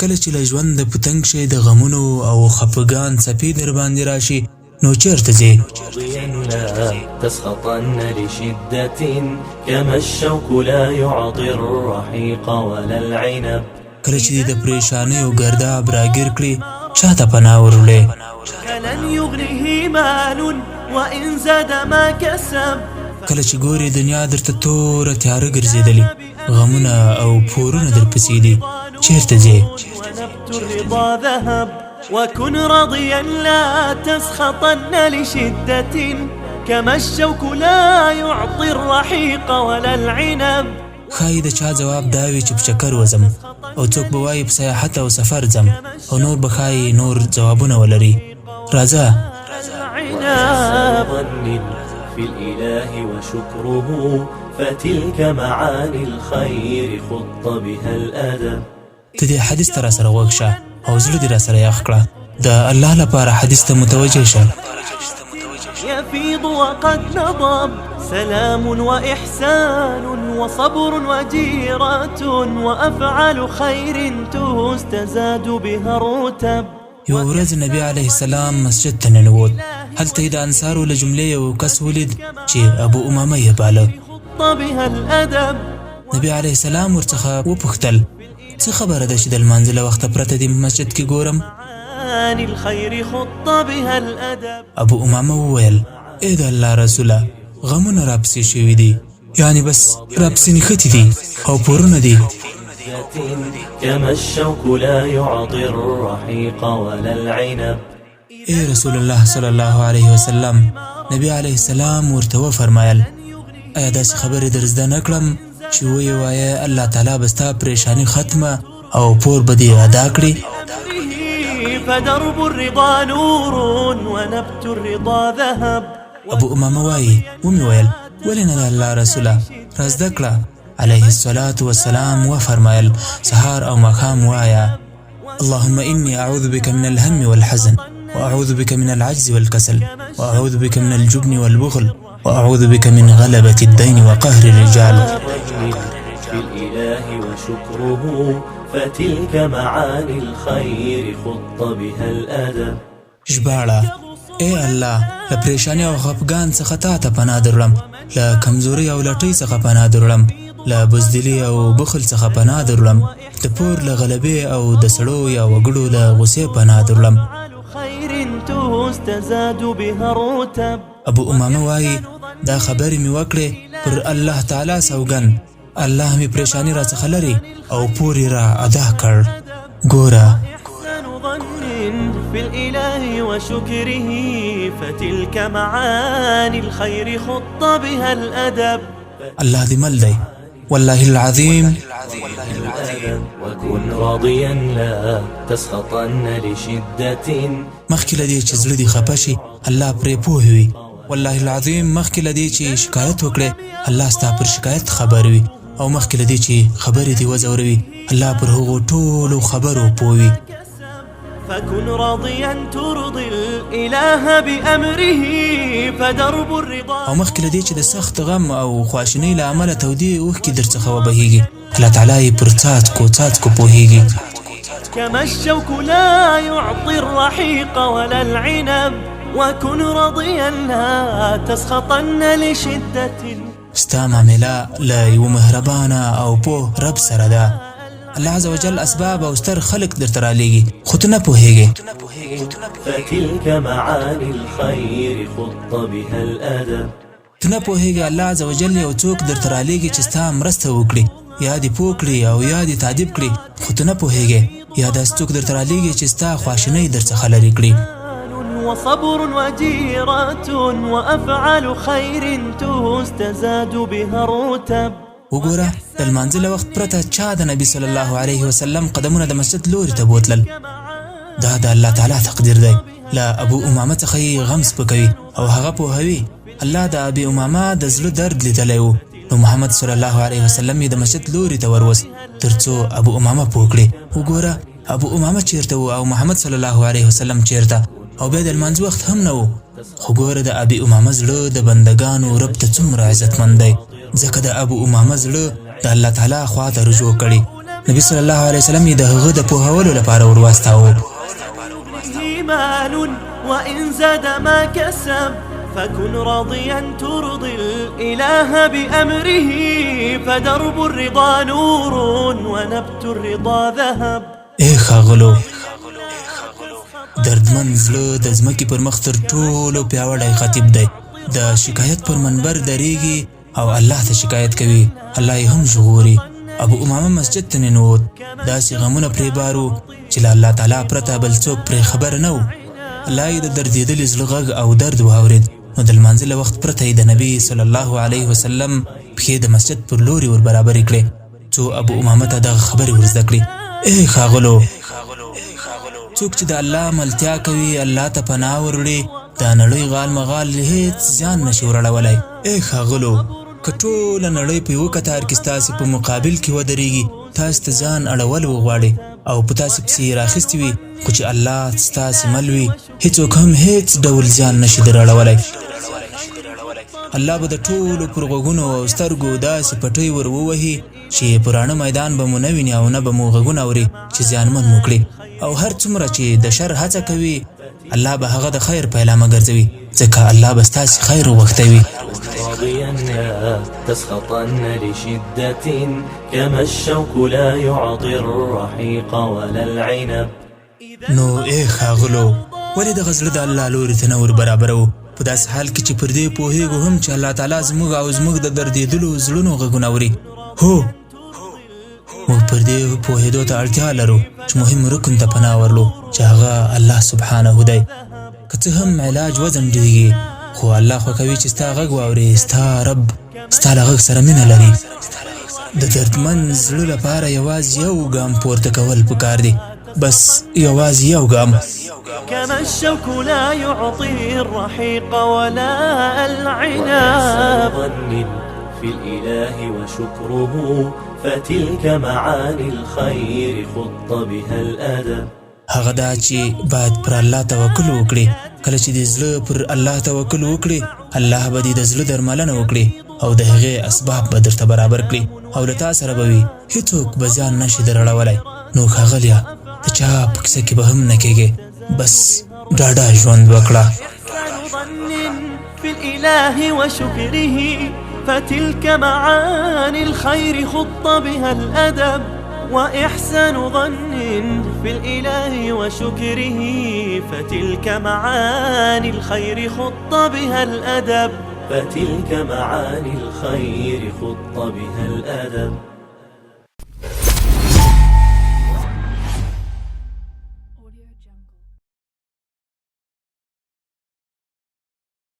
کله چې له ژونده په تنګ شئ د غمونو او خفګان څپې در باندې راشي نو چیرته ځې؟ لا تسخطن لشدة كما الشوك لا يعطي الرحيق ولا العنب. کله چې د پریشانیو ګرداب راګیر کړي چاته پناه وروړې؟ لن يغنيه مال وإن زاد ما كسب. کله چې ګوري دنیا درته توره تیاره ګرځېدلې غمونه او پورونه در پسې دي چیرته ځې؟ ونبت الرضا ذهب وكن راضيا لا تسخطن لشدة كما الشوك لا يعطي الرحيق ولا العنب. ښایي د چا جواب دا وي چې په چکر وځم او څوک به وایي په سیاحت او سفر ځم او نور به ښایي نور ځوابونه ولري. راځه في الإله وشكره فتلك معاني الخير خط بها الأدب. ته دې حدیث ته راسره غوږ شه او زړه دې راسره یخ کړه د الله لپاره حدیث ته متوجه شه. يفيض وقد نضب سلام وإحسان وصبر وجيرة وأفعال خير تستزاد بها الرتب. یو ورځ نبی علیه السلام مسجد ته ننوت. هلته یې د انصارو له جملې یو کس ولید چې ابو امامه یې باله. نبی علیه السلام ورڅخه وپوښتل څه خبره ده چې د لمانځه له وخته پرته دې مسجد کې ګورم؟ ابو امامه وویل ای د الله رسوله غمونه راپسې شوي دي، یعنی بس راپسې نښتي دي او پورونه دي. كما الشوك لا يعطي الرحيق ولا العنب. ای رسول الله صلی الله علیه وسلم نبی علیه السلام ورته وفرمایل ایا داسې خبرې در زده نه کړم چې ویې وایه الله تعالی به ستا پریشاني ختمه او پور به دې ادا کړي؟ فدرب الرضا نور ونبت الرضا ذهب. ابو امامه وایي ومې ویل ولې نه د الله رسوله را زده کړه؟ علیه الصلاة والسلام وفرمایل سهار او ماښام وایه اللهم إني أعوذ بك من الهم والحزن وأعوذ بك من العجز والكسل وأعوذ بك من الجبن والبخل وأعوذ بك من غلبة الدين وقهر الرجال. في الإله وشكره فتلك معاني الخير خط بها الأدب. ژباړه ای الله له پریشانۍ او خفګان څخه تا ته پناه درړم، له کمزورۍ او لټۍ څخه پناه درړم، له بزدلي او بخل څخه پناه درړم، د پور له غلبې او د سړو یا وګړو له غصې پناه درړم. ابو امامه وایي دا خبرې مې وکړې پر الله تعالی سوګند الله مې پریشاني را څخه لري او پور را ادا کړ. ګوره في الإله وشكره فتلك معاني الخير خط بها الأدب. الله دې مل دی والله العظيم. وكن راضيا لا تسخطن لشدة. مخکې له دې چې زړه دې خفه شي الله پرې پوه وي. والله العظيم مخکې له دې چې شکایت وکړې الله ستا پر شکایت خبر وي، او مخکې له دې چې خبرې دې وځوروي الله پر هغو ټولو خبرو پوه وي. فكن راضيا ترضي الإله بأمره فدرب الرضا. او مخکې له دې چې د سخت غم او خواشینۍ له امله تودې اوښکې درڅخه وبهیږي الله تعالی یې پر څاڅکو څاڅکو پوهیږي. كما الشوك لا يعطي الرحيق ولا العنب وكن راضيا لا تسخطن لشدة. ستا معامله له یو مهربانه او پوه رب سره ده. الله عز وجل اسباب او ستر خلق درته رالیږي خو ته نه پوهیږې. فتلك معاني الخير خط بها الأدب. ته نه پوهیږې الله عز وجل یو څوک درته رالیږي چې ستا مرسته وکړي یا دې پوه کړي او یا دې تعدیب کړي خو ته نه پوهیږې، یا داسې څوک درته رالیږي چې ستا خواشینۍ درڅخه لرې کړي. وصبر وجيرة وأفعال خير تستزاد بها الرتب. وګوره د لمانځه له وخت پرته چا د نبي صلی الله علیه وسلم قدمونه د مسجد لوري ته بوتلل؟ دا د الله تعالی تقدیر دی. له ابو امامه څخه یې غم سپکوي او هغه پوهوي. الله د ابي امامه د زړه درد لیدلی و، نو محمد صلی الله علیه وسلم یې د مسجد لوري ته وروست تر څو ابو امامه پوه کړي. وګوره ابو امامه چیرته و او محمد صلی الله علیه وسلم چیرته، او بیا د لمانځه وخت هم نه و. خو ګوره د ابي امامه زړه د بندګانو رب ته څومره عزتمند دی، ځکه د ابو امامه زړه د الله تعالی خوا ته رجوع کړي. نبی صلی الله علیه وسلم یې د هغه د پوهولو لپاره ورواستاوه. مال وإن زاد ما كسب فكن راضيا ترضي الإله بأمره فدرب الرضا نور ونبت الرضا ذهب. ای ښاغلو، دردمن زړه د ځمکې پر مخ تر ټولو پیاوړی خطیب دی. د شکایت پر منبر درېږي او الله ته شکایت کوي. الله یې هم ژغوري. ابو امامه مسجد ته ننوت. داسې غمونه پرې بارو چې له الله تعالی پرته بل څوک پرې خبر نه و. الله یې د دردېدلي زړه غږ او درد واورېد، نو د لمانځه له وخت پرته یې د نبي صلی الله علیه وسلم پښې د مسجد پر لوري ور برابرې کړې څو ابو امامه ته دغه خبرې ور زده کړي. ای ښاغلو، څوک چې د الله ملتیا کوي، الله ته پناه وروړي، دا نړۍ غال مغال هېڅ زیان نشي ورړولی. ای ښاغلو، که ټوله نړۍ په یوه کتار کې ستاسې په مقابل کې ودرېږي، تاسې ته ځان اړول وغواړي او په تاسې پسې یې راخیستې وي، خو چې الله ستاسې مل وي، هېڅوک هم هېڅ ډول زیان نشي در اړولی. الله به د ټولو پر غوږونو او سترګو داسې پټۍ ور ووهي چې په راڼه میدان به مو نه ویني او نه به مو غږونه اوري چې زیانمن مو کړي. او هر څومره چې د شر هڅه کوي، الله به هغه د خیر پیلامه ګرځوي، ځکه الله به ستاسې خیر وغوښتوي. راضيا لا تسخطن لشدة كما الشوك لا يعطي الرحيق ولا العنب. نو ای ښاغلو، ولې دغه زړه د الله لوري ته نه ور برابروو؟ په داسې حال کې چې پر دې پوهېږو هم چې الله تعالی زموږ او زموږ د دردېدلو زړونو غږونه اوري. هو، موږ پر دې پوهېدو ته اړتیا لرو چې مهم رکن ته پناه ورلو چې هغه الله سبحانه دی. که څه هم علاج وځنډېږي، خو الله خوښوي چې ستا غږ واوري. ستا رب ستا له غږ سره مینه لري. د دردمن زړه لپاره یوازې یو ګام پورته کول پکار دی، بس یوازې یو ګام. كما الشوك لا يعطي الرحيق ولا العنب. ظن في الإله وشكره فتلك معاني الخير خط بها الأدب. هغه دا چې باید پر الله توکل وکړي. کله چې د زړه پر الله توکل وکړي، الله به دې د زړه درملنه وکړي او د هغې اسباب به درته برابر کړي او له تا سره به وي، هېڅوک به زیان نشي در اړولی. نو ښاغلیه، د چا په کیسه کې به هم نه کېږي، بس ډاډه ژوند وکړه. في الإله وشكره فتلك معاني الخير خط بها الأدب. وإحسان ظن في الإله وشكره فتلك معاني الخير خط بها الأدب. فتلك معاني الخير خط بها الأدب.